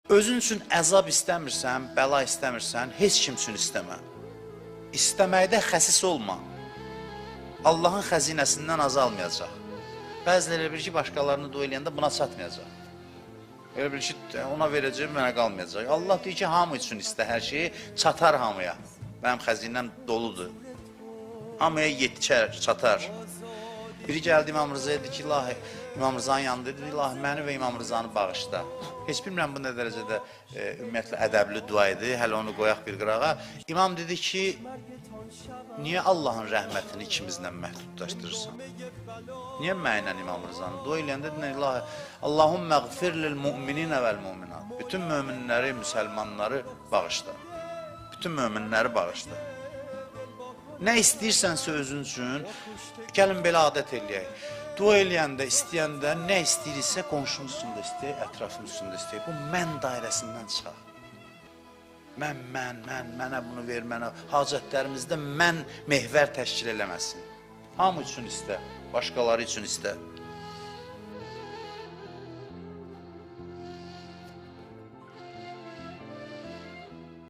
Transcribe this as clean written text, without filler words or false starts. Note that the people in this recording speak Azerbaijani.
Özün üçün əzab istəmirsən, bəla istəmirsən, heç kim üçün istəmə. İstəməkdə xəsis olma. Allahın xəzinəsindən azalmayacaq. Bəziləri bilir ki, başqalarını dua eləyəndə buna çatmayacaq. Elə bilir ki, ona verəcək, mənə qalmayacaq. Allah deyir ki, hamı üçün istə hər şeyi, çatar hamıya. Mənim xəzinəm doludur. Hamıya yetişər, çatar. Biri gəldi İmam Rıza'ya dedi ki, ilahi, İmam Rıza'nın yanında dedi, ilahi, məni və İmam Rıza'nı bağışla. Heç bilmirəm bu nə dərəcədə ümumiyyətlə ədəbli dua idi, hələ onu qoyaq bir qırağa. İmam dedi ki, niyə Allahın rəhmətini ikimizlə məhdudlaşdırırsan? Niyə mənlə İmam Rıza'nı? Dua eləyəndə dedi, ilahi, Allahümmə qfir lil mu'mininə vəl mu'minat. Bütün möminləri, müsəlmanları bağışla. Bütün möminləri bağışla. Nə istəyirsənsə özün üçün, gəlin belə adət eləyək. Dua eləyəndə, istəyəndə, nə istəyirsə qonşunun üstündə istəyək, ətrafın üstündə istəyək. Bu mən dairəsindən çıxaq. Mənə bunu ver, mənə hacətlərimizdə mən mehvər təşkil eləməsin. Hamı üçün istə, başqaları üçün istə.